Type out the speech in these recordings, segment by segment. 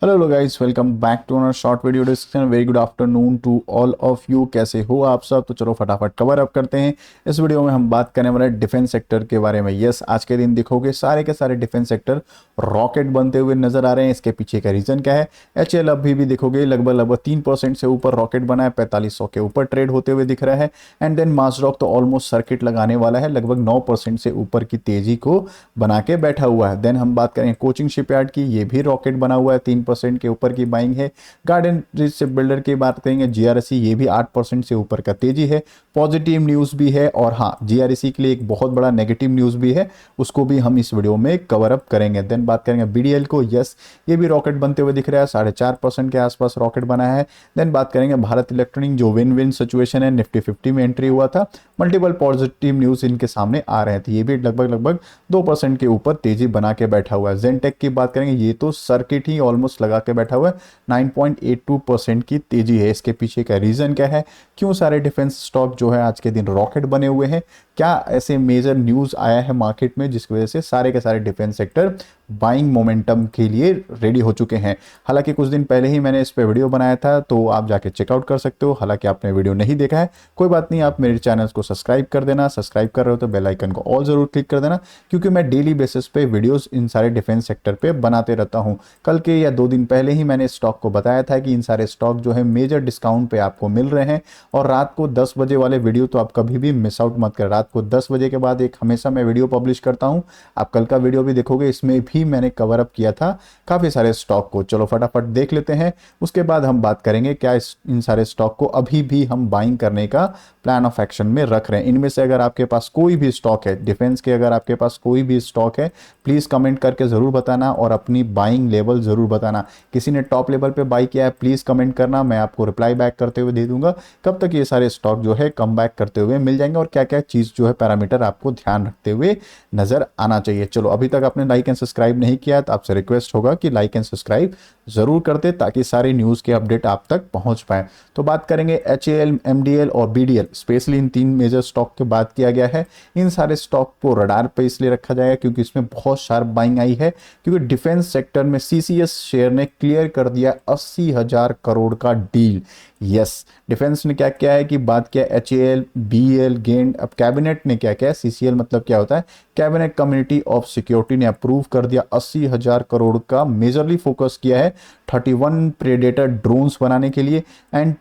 Hello guys, welcome back to another short video discussion. Very good afternoon to all of you. कैसे हो आप सब? तो चलो फटाफट कवर अप करते हैं। इस वीडियो में हम बात करने वाले डिफेंस सेक्टर के बारे में। यस, आज के दिन देखोगे सारे के सारे डिफेंस सेक्टर रॉकेट बनते हुए नजर आ रहे हैं। इसके पीछे का रीजन क्या है? एचएएल अभी भी देखोगे लगभग लगभग 3% से ऊपर रॉकेट बना है, 4500 के ऊपर ट्रेड होते हुए दिख रहा है। एंड देन माजरॉक तो ऑलमोस्ट सर्किट लगाने वाला है, लगभग 9% से ऊपर की तेजी को बना के बैठा हुआ है। देन हम बात करें कोचिंग शिपयार्ड की, ये भी रॉकेट बना हुआ है, 3% के ऊपर की बाइंग है। गार्डन शिप बिल्डर की बात करेंगे, जीआरएससी ये भी 8% से ऊपर का तेजी है। पॉजिटिव न्यूज़ भी है और हाँ, जीआरएससी के लिए एक बहुत बड़ा नेगेटिव न्यूज़ भी है, उसको भी हम इस वीडियो में कवर अप करेंगे। देन बात करेंगे बीडीएल को। यस, ये भी रॉकेट बनते हुए दिख रहा है, 4.5% के आसपास रॉकेट बना है। देन बात करेंगे भारत इलेक्ट्रॉनिक, जो विन विन सिचुएशन है, निफ्टी 50 में एंट्री हुआ था। मल्टीपल पॉजिटिव न्यूज़ इनके सामने आ रहे थे, ये भी लगभग लगभग 2% के ऊपर तेजी बना के बैठा हुआ है। जेनटेक की बात करेंगे, ये तो सर्किट ही ऑलमोस्ट लगा के बैठा हुआ है, 9.82% की तेजी है। इसके पीछे का रीजन क्या है? क्यों सारे डिफेंस स्टॉक जो है आज के दिन रॉकेट बने हुए हैं? क्या ऐसे मेजर न्यूज आया है मार्केट में जिसकी वजह से सारे के सारे डिफेंस सेक्टर बाइंग मोमेंटम के लिए रेडी हो चुके हैं? हालांकि कुछ दिन पहले ही मैंने इस पे वीडियो बनाया था, तो आप जाके चेकआउट कर सकते हो। हालांकि आपने वीडियो नहीं देखा है, कोई बात नहीं, आप मेरे चैनल को सब्सक्राइब कर देना। सब्सक्राइब कर रहे हो तो बेल आइकन को ऑल जरूर क्लिक कर देना, क्योंकि मैं डेली बेसिस पे वीडियोस इन सारे डिफेंस सेक्टर पे बनाते रहता हूँ। कल के या 2 दिन पहले ही मैंने स्टॉक को बताया था कि इन सारे स्टॉक जो है मेजर डिस्काउंट पे आपको मिल रहे हैं। और रात को 10 बजे वाले वीडियो तो आप कभी भी मिस आउट मत करें। रात को 10 बजे के बाद एक हमेशा मैं वीडियो पब्लिश करता हूँ, आप कल का वीडियो भी देखोगे, इसमें भी मैंने कवर अप किया था काफी सारे स्टॉक को। चलो फटाफट देख लेते हैं, उसके बाद हम बात करेंगे क्या इन सारे स्टॉक को अभी भी हम बाइंग करने का प्लान ऑफ एक्शन में रख रहे हैं। इनमें से अगर आपके पास कोई भी स्टॉक है डिफेंस के, अगर आपके पास कोई भी स्टॉक है, प्लीज कमेंट करके जरूर बताना और अपनी बाइंग लेवल जरूर बताना। किसी ने टॉप लेवल पे बाई किया है, प्लीज कमेंट करना, मैं आपको रिप्लाई बैक करते हुए दे दूंगा कब तक ये सारे स्टॉक जो है कम बैक करते हुए मिल जाएंगे और क्या क्या चीज जो है पैरामीटर आपको ध्यान रखते हुए नजर आना चाहिए। चलो, अभी तक आपने लाइक एंड सब्सक्राइब नहीं किया तो आपसे रिक्वेस्ट होगा कि लाइक एंड सब्सक्राइब जरूर करते, ताकि सारी न्यूज के अपडेट आप तक पहुंच पाए। तो बात करेंगे एचएएल, एमडीएल और बीडीएल, स्पेशली इन 3 मेजर स्टॉक की बात किया गया है। इन सारे स्टॉक को रडार पे इसलिए रखा जाएगा क्योंकि इसमें बहुत शार्प बाइंग आई है, क्योंकि डिफेंस सेक्टर में सीसीएस शेयर ने क्लियर कर दिया 80,000 करोड़ का डील। यस, डिफेंस ने क्या किया है कि बात किया एचएएल, बीएल, गेंड। अब कैबिनेट ने क्या किया? सीसीएल मतलब क्या होता है? कैबिनेट कम्युनिटी ऑफ सिक्योरिटी ने अप्रूव कर दिया 80,000 करोड़ का। मेजरली फोकस किया है 31 प्रेडेटर ड्रोन्स बनाने के लिए एंड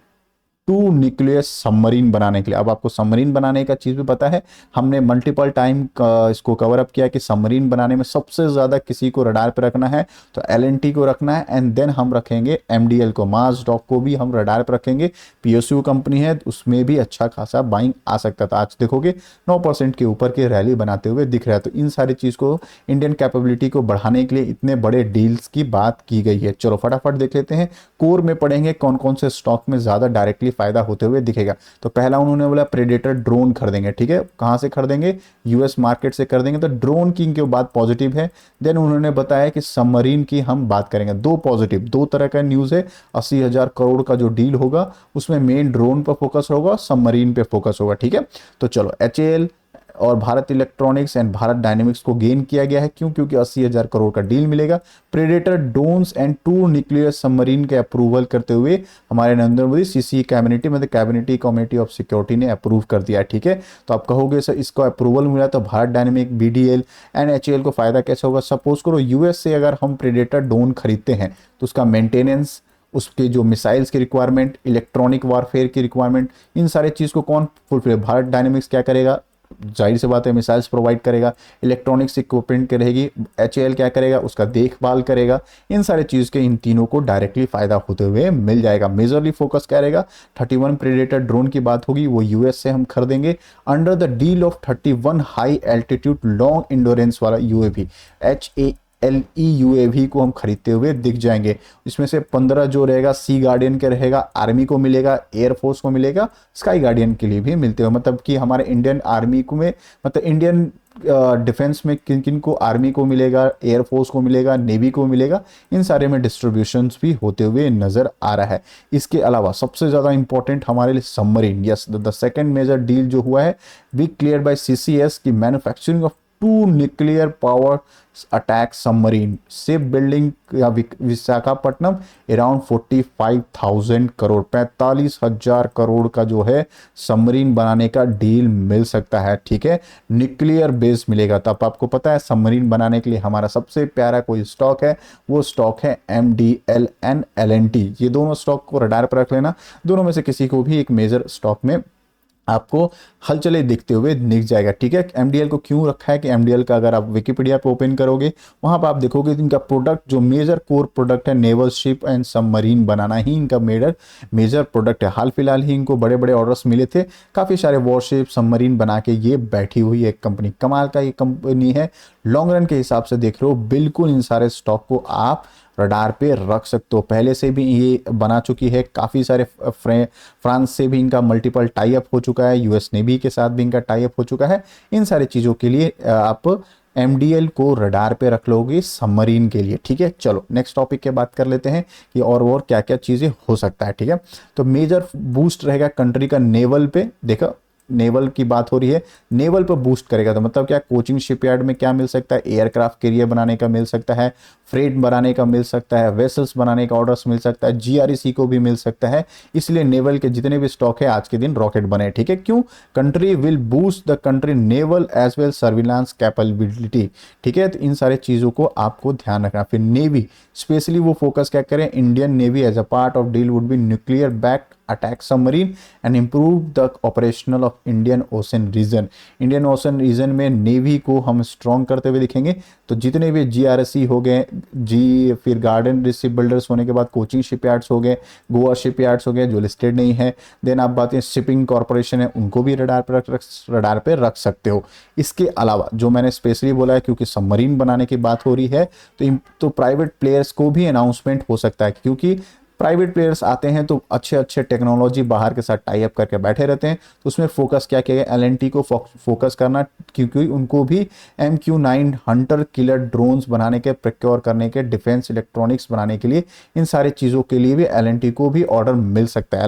2 न्यूक्लियर सबमरीन बनाने के लिए। अब आपको सबमरीन बनाने का चीज भी पता है, हमने मल्टीपल टाइम इसको कवर अप किया कि सबमरीन बनाने में सबसे ज्यादा किसी को रडार पे रखना है तो एलएनटी को रखना है, एंड देन हम रखेंगे एमडीएल को, माजडॉक को भी हम रडार पे रखेंगे। पीएसयू कंपनी है, उसमें भी अच्छा खासा बाइंग आ सकता था। आज देखोगे 9% के ऊपर की रैली बनाते हुए दिख रहा है। तो इन सारी चीज को, इंडियन कैपेबिलिटी को बढ़ाने के लिए इतने बड़े डील्स की बात की गई है। चलो फटाफट देख लेते हैं, कोर में पढ़ेंगे कौन कौन से स्टॉक में ज्यादा डायरेक्टली फायदा होते हुए दिखेगा। तो पहला उन्होंने बोला प्रेडेटर ड्रोन खरीदेंगे, ठीक है, कहां से खरीदेंगे? यूएस मार्केट से खरीदेंगे, तो ड्रोन की इनके बात पॉजिटिव है। देन उन्होंने बताया कि सबमरीन की हम बात करेंगे, 2 पॉजिटिव, 2 तरह का न्यूज है। 80,000 करोड़ का जो डील होगा उसमें मेन ड्रोन पर फोकस होगा, सबमरीन पे फोकस होगा, ठीक है। तो चलो, एचएएल और Bharat electronics and Bharat dynamics को गेन किया गया है। क्यों? क्योंकि 80,000 करोड़ का डील मिलेगा। Predator drones and 2 nuclear submarine के अप्रूवल करते हुए हमारे नरेंद्र मोदी सीसी कैबिनेट मतलब कैबिनेट कमेटी ऑफ सिक्योरिटी ने अप्रूव कर दिया, ठीक है। तो आप कहोगे सर इसको अप्रूवल मिला तो Bharat dynamic, BDL and HAL को फायदा कैसे होगा? सपोज करो यूएस से अगर हम प्रेडेटर ड्रोन खरीदते हैं तो उसका मेंटेनेंस, उसके जो मिसाइल्स की रिक्वायरमेंट, इलेक्ट्रॉनिक वारफेयर की रिक्वायरमेंट, इन सारे चीज को कौन फुलफिल? भारत डायनेमिक्स क्या करेगा? जाहिर सी बात है मिसाइल्स प्रोवाइड करेगा, इलेक्ट्रॉनिक्स इक्विपमेंट के रहेगी। एचएएल क्या करेगा? उसका देखभाल करेगा। इन सारे चीज के इन तीनों को डायरेक्टली फायदा होते हुए मिल जाएगा। मेजरली फोकस क्या रहेगा? 31 प्रेडेटर ड्रोन की बात होगी, वो यूएस से हम खरीदेंगे under the deal of 31 high altitude long endurance वाला यूएवी, एलई यूएवी को हम खरीदते हुए दिख जाएंगे। इसमें से 15 जो रहेगा सी गार्डियन के रहेगा, आर्मी को मिलेगा, एयरफोर्स को मिलेगा, स्काई गार्डियन के लिए भी मिलते हो। मतलब कि हमारे इंडियन आर्मी को में, मतलब इंडियन डिफेंस में किन किन को आर्मी को मिलेगा, एयरफोर्स को मिलेगा, नेवी को मिलेगा, इन सारे में डिस्ट्रीब्यूशंस भी होते हुए नजर आ रहा है। इसके अलावा सबसे ज्यादा इंपॉर्टेंट हमारे लिए submarine. Yes, the second major deal जो हुआ है, वी क्लियर बाय सीसीएस की manufacturing of two nuclear power attack submarine ship building या विशाखापट्टनम अराउंड 45,000 करोड़ 45,000 करोड़ का जो है सबमरीन बनाने का डील मिल सकता है। ठीक है, न्यूक्लियर बेस मिलेगा। तब आपको पता है सबमरीन बनाने के लिए हमारा सबसे प्यारा कोई स्टॉक है, वो स्टॉक है MDL एंड LNT। ये दोनों स्टॉक को रडार पर रख लेना, दोनों में से किसी को भी एक मेजर स्टॉक में आपको हलचले दिखते हुए दिख जाएगा। ठीक है, MDL को क्यों रखा है कि MDL का अगर आप विकिपीडिया पे ओपन करोगे वहां पर आप देखोगे इनका प्रोडक्ट जो मेजर कोर प्रोडक्ट है नेवल शिप एंड सबमरीन बनाना ही इनका मेजर प्रोडक्ट है। हाल फिलहाल ही इनको बड़े बड़े ऑर्डर्स मिले थे, काफी सारे वॉरशिप सबमरीन बना के ये बैठी हुई एक कंपनी, कमाल का ये कंपनी है। लॉन्ग रन के हिसाब से देख रहे हो, बिल्कुल इन सारे स्टॉक को आप रडार पे रख सकते हो। पहले से भी ये बना चुकी है, काफ़ी सारे फ्रांस से भी इनका मल्टीपल टाई अप हो चुका है, US नेवी के साथ भी इनका टाई अप हो चुका है। इन सारी चीज़ों के लिए आप MDL को रडार पे रख लोगे सबमरीन के लिए। ठीक है, चलो नेक्स्ट टॉपिक की बात कर लेते हैं कि और क्या क्या चीज़ें हो सकता है। ठीक है, तो मेजर बूस्ट रहेगा कंट्री का नेवल पे। देखो नेवल की बात हो रही है, नेवल पर बूस्ट करेगा तो मतलब क्या, कोचिंग शिपयार्ड में क्या मिल सकता है, एयरक्राफ्ट कैरियर बनाने का मिल सकता है, फ्रेट बनाने का मिल सकता है, वेसल्स बनाने का ऑर्डर्स मिल सकता है, GREC को भी मिल सकता है। इसलिए नेवल के जितने भी स्टॉक है आज के दिन रॉकेट बने। ठीक है, क्यों, country will boost the country naval as well surveillance capability. ठीक है, तो इन सारे चीज़ों को आपको ध्यान रखना। फिर नेवी स्पेशली वो फोकस क्या करें, Indian Navy as a part of deal would be nuclear backed attack submarine and improve the operational of Indian Ocean region. Indian Ocean region में नेवी को हम स्ट्रॉन्ग करते हुए दिखेंगे। तो जितने भी GRSC हो गए, फिर गार्डन शिप बिल्डर्स होने के बाद कोचिंग शिपयार्ड्स हो गए, गोवा शिपयार्ड्स हो गए जो लिस्टेड नहीं है, देन आप बातें शिपिंग कॉर्पोरेशन है उनको भी रडार पे रख सकते हो। इसके अलावा जो मैंने स्पेशली बोला है, क्योंकि सबमरीन बनाने की बात हो रही है तो प्राइवेट प्लेयर्स को भी अनाउंसमेंट हो सकता है, क्योंकि प्राइवेट प्लेयर्स आते हैं तो अच्छे अच्छे टेक्नोलॉजी बाहर के साथ टाई अप करके बैठे रहते हैं। तो उसमें फोकस क्या किया गया, LNT को फोकस करना, क्योंकि उनको भी MQ-9 हंटर किलर ड्रोन्स बनाने के, प्रोक्योर करने के, डिफेंस इलेक्ट्रॉनिक्स बनाने के लिए, इन सारी चीज़ों के लिए भी LNT को भी ऑर्डर मिल सकता है।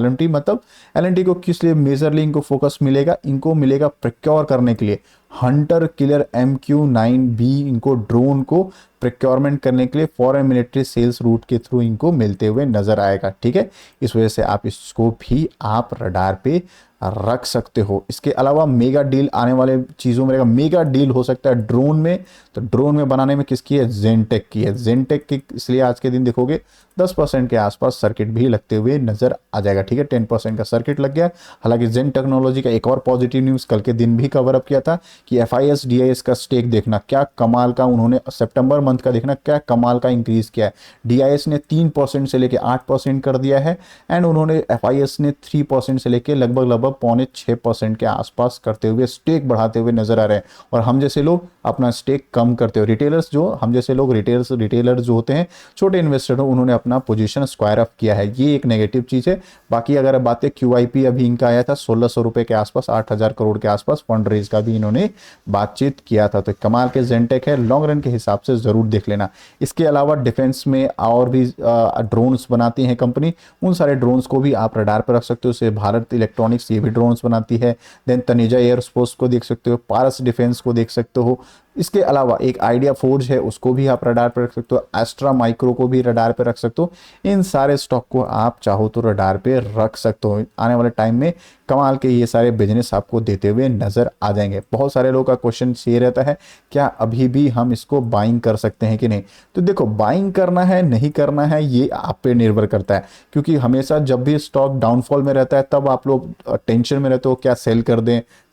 LNT को किस लिए मेजरली इनको फोकस मिलेगा, इनको मिलेगा प्रोक्योर करने के लिए हंटर किलर MQ-9B, इनको ड्रोन को प्रोक्योरमेंट करने के लिए फॉरेन मिलिट्री सेल्स रूट के थ्रू इनको मिलते हुए नजर आएगा। ठीक है, इस वजह से आप इसको भी आप रडार पे रख सकते हो। इसके अलावा मेगा डील आने वाले चीज़ों में मेगा डील हो सकता है ड्रोन में। तो ड्रोन में बनाने में किसकी है, जेनटेक की है। जेनटेक की इसलिए आज के दिन देखोगे 10% के आसपास सर्किट भी लगते हुए नजर आ जाएगा। ठीक है, 10% का सर्किट लग गया। हालांकि जेन टेक्नोलॉजी का एक और पॉजिटिव न्यूज़ कल के दिन भी कवर अप किया था कि FIS DIS का स्टेक देखना क्या कमाल का, उन्होंने सितंबर मंथ का देखना क्या कमाल का इंक्रीज किया है। DIS ने 3% से लेकर 8% कर दिया है, एंड उन्होंने FIS ने 3% से लेकर लगभग 5.6% के आसपास करते हुए स्टेक बढ़ाते हुए नजर आ रहे हैं। और हम जैसे लोग अपना स्टेक कम करते हो, रिटेलर्स जो हम जैसे लोग रिटेलर जो होते हैं, छोटे इन्वेस्टर हो, उन्होंने अपना पोजीशन स्क्वायर अप किया है। ये एक नेगेटिव चीज है। बाकी अगर बातें QIP अभी इनका आया था 1600 रुपए के आसपास, 8,000 करोड़ के आसपास फंड रेज का भी इन्होंने बातचीत किया था। तो कमाल के जेनटेक है, लॉन्ग रन के हिसाब से जरूर देख लेना। इसके अलावा डिफेंस में और भी ड्रोन्स बनाती है कंपनी, उन सारे ड्रोन्स को भी आप रडार पर रख सकते हो। जैसे भारत इलेक्ट्रॉनिक्स ये भी ड्रोन्स बनाती है, देन तनेजा एयरस्पेस को देख सकते हो, पारस डिफेंस को देख सकते हो। इसके अलावा एक आइडिया फोर्ज है, उसको भी आप रडार पर रख सकते हो, एस्ट्रा माइक्रो को भी रडार पर रख सकते हो। इन सारे स्टॉक को आप चाहो तो रडार पे रख सकते हो। आने वाले टाइम में कमाल के ये सारे बिजनेस आपको देते हुए नजर आ जाएंगे। बहुत सारे लोगों का क्वेश्चन ये रहता है, क्या अभी भी हम इसको बाइंग कर सकते हैं कि नहीं। तो देखो, बाइंग करना है नहीं करना है ये आप पे निर्भर करता है, क्योंकि हमेशा जब भी स्टॉक डाउनफॉल में रहता है तब आप लोग टेंशन में रहते हो, क्या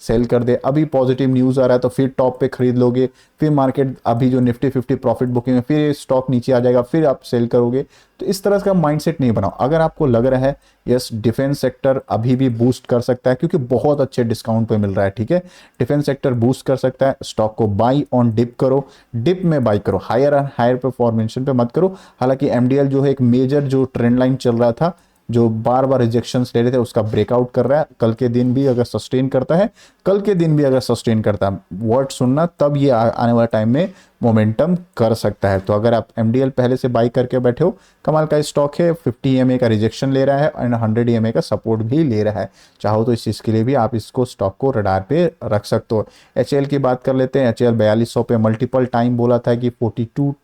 सेल कर दें। अभी पॉजिटिव न्यूज़ आ रहा है तो फिर टॉप पे खरीद लोगे, फिर मार्केट अभी जो निफ्टी 50 प्रॉफिट बुकिंग है, फिर स्टॉक नीचे आ जाएगा, फिर आप सेल करोगे। तो इस तरह का माइंडसेट नहीं बनाओ। अगर आपको लग रहा है यस डिफेंस सेक्टर अभी भी बूस्ट कर सकता है, क्योंकि बहुत अच्छे डिस्काउंट पे मिल रहा है, ठीक है, डिफेंस सेक्टर बूस्ट कर सकता है, स्टॉक को बाई ऑन डिप करो, डिप में बाई करो, हायर परफॉर्मेंस पे मत करो। हालांकि MDL जो है एक मेजर जो ट्रेंड लाइन चल रहा था जो बार बार रिजेक्शंस ले रहे थे उसका ब्रेकआउट कर रहा है। कल के दिन भी अगर सस्टेन करता है, कल के दिन भी अगर सस्टेन करता है, वर्ड सुनना, तब ये आने वाले टाइम में मोमेंटम कर सकता है। तो अगर आप एमडीएल पहले से बाई करके बैठे हो, कमाल का स्टॉक है। 50 EMA का रिजेक्शन ले रहा है एंड 100 EMA का सपोर्ट भी ले रहा है। चाहो तो इस चीज़ के लिए भी आप इसको स्टॉक को रडार पे रख सकते हो। HL की बात कर लेते हैं। HL 4200 पे मल्टीपल टाइम बोला था कि 4200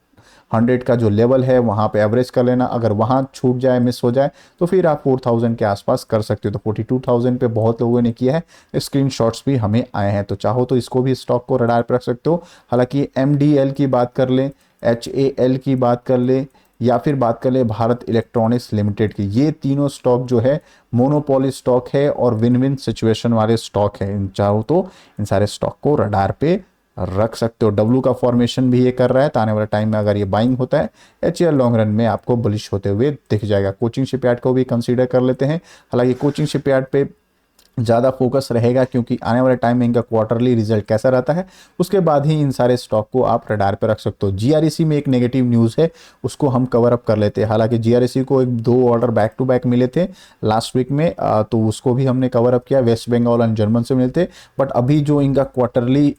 का जो लेवल है वहाँ पे एवरेज कर लेना। अगर वहाँ छूट जाए, मिस हो जाए, तो फिर आप 4000 के आसपास कर सकते हो। तो 42,000 पे बहुत लोगों ने किया है, स्क्रीनशॉट्स भी हमें आए हैं। तो चाहो तो इसको भी स्टॉक को रडार पर रख सकते हो। हालांकि MDL की बात कर लें, HAL की बात कर ले, या फिर बात कर ले भारत इलेक्ट्रॉनिक्स लिमिटेड की, ये तीनों स्टॉक जो है मोनोपोली स्टॉक है और विन विन सिचुएशन वाले स्टॉक है। इन चाहो तो इन सारे स्टॉक को रडार पे रख सकते हो। डब्ल्यू का फॉर्मेशन भी ये कर रहा है, तो आने वाले टाइम में अगर ये बाइंग होता है, HL लॉन्ग रन में आपको बुलिश होते हुए दिख जाएगा। कोचिंग शिपयार्ड को भी कंसीडर कर लेते हैं। हालांकि कोचिंग शिपयार्ड पे ज़्यादा फोकस रहेगा, क्योंकि आने वाले टाइम में इनका क्वार्टरली रिजल्ट कैसा रहता है उसके बाद ही इन सारे स्टॉक को आप रडार पे रख सकते हो। GREC में एक नेगेटिव न्यूज़ है, उसको हम कवर अप कर लेते हैं। हालांकि GREC को एक 2 ऑर्डर बैक टू बैक मिले थे लास्ट वीक में, तो उसको भी हमने कवर अप किया। वेस्ट बंगाल और जर्मन से मिले थे। बट अभी जो इनका क्वार्टरली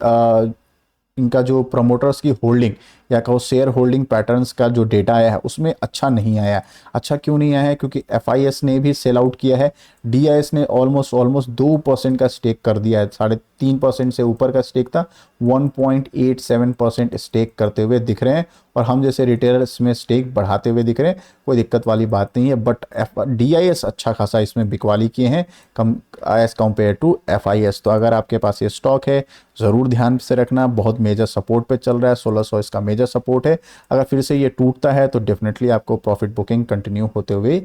इनका जो प्रमोटर्स की होल्डिंग या कहो शेयर होल्डिंग पैटर्न्स का जो डेटा आया है उसमें अच्छा नहीं आया। अच्छा क्यों नहीं आया है? क्योंकि FIS ने भी सेल आउट किया है, DIS ने ऑलमोस्ट 2% का स्टेक कर दिया है। 3.5% से ऊपर का स्टेक था, 1.87% स्टेक करते हुए दिख रहे हैं, और हम जैसे रिटेलर्स में स्टेक बढ़ाते हुए दिख रहे हैं। कोई दिक्कत वाली बात नहीं है। बट DIS अच्छा खासा इसमें बिकवाली किए हैं कम एज कम्पेयर टू FIS। तो अगर आपके पास ये स्टॉक है, ज़रूर ध्यान से रखना। बहुत मेजर सपोर्ट पे चल रहा है, 1600 इसका मेजर सपोर्ट है। अगर फिर से ये टूटता है तो डेफिनेटली आपको प्रॉफिट बुकिंग कंटिन्यू होते हुए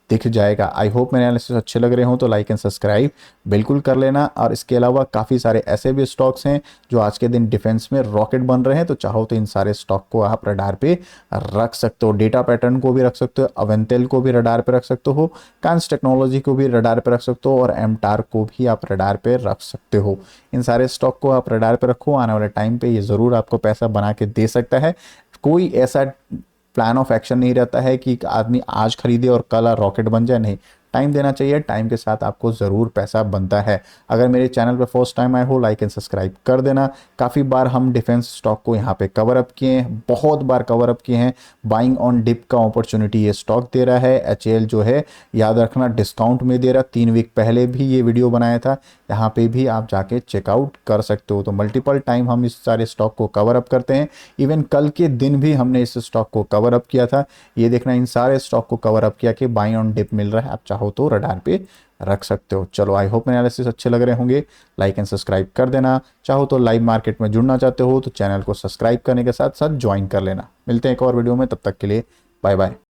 दिख जाएगा। आई होप मेरे एनालिसिस अच्छे लग रहे हो तो लाइक एंड सब्सक्राइब बिल्कुल कर लेना। और इसके अलावा काफ़ी सारे ऐसे भी स्टॉक्स हैं जो आज के दिन डिफेंस में रॉकेट बन रहे हैं, तो चाहो तो इन सारे स्टॉक को आप रडार पे रख सकते हो। डेटा पैटर्न को भी रख सकते हो, अवेंटेल को भी रडार पे रख सकते हो, कांस टेक्नोलॉजी को भी रडार पे रख सकते हो, और एमटार को भी आप रडार पे रख सकते हो। इन सारे स्टॉक को आप रडार पे रखो, आने वाले टाइम पे ये ज़रूर आपको पैसा बना के दे सकता है। कोई ऐसा प्लान ऑफ एक्शन नहीं रहता है कि आदमी आज खरीदे और कल रॉकेट बन जाए, नहीं। टाइम देना चाहिए, टाइम के साथ आपको ज़रूर पैसा बनता है। अगर मेरे चैनल पर फर्स्ट टाइम आए हो, लाइक एंड सब्सक्राइब कर देना। काफ़ी बार हम डिफेंस स्टॉक को यहाँ पे कवर अप किए हैं, बहुत बार कवर अप किए हैं। बाइंग ऑन डिप का अपॉर्चुनिटी ये स्टॉक दे रहा है। HL जो है याद रखना डिस्काउंट में दे रहा। 3 वीक पहले भी ये वीडियो बनाया था, यहाँ पे भी आप जाके चेकआउट कर सकते हो। तो मल्टीपल टाइम हम इस सारे स्टॉक को कवर अप करते हैं। इवन कल के दिन भी हमने इस स्टॉक को कवर अप किया था। ये देखना, इन सारे स्टॉक को कवर अप किया कि बाई ऑन डिप मिल रहा है, आप चाहो तो रडार पे रख सकते हो। चलो, आई होप मेरे एनालिसिस अच्छे लग रहे होंगे। लाइक एंड सब्सक्राइब कर देना। चाहो तो लाइव मार्केट में जुड़ना चाहते हो तो चैनल को सब्सक्राइब करने के साथ साथ ज्वाइन कर लेना। मिलते हैं एक और वीडियो में, तब तक के लिए बाय बाय।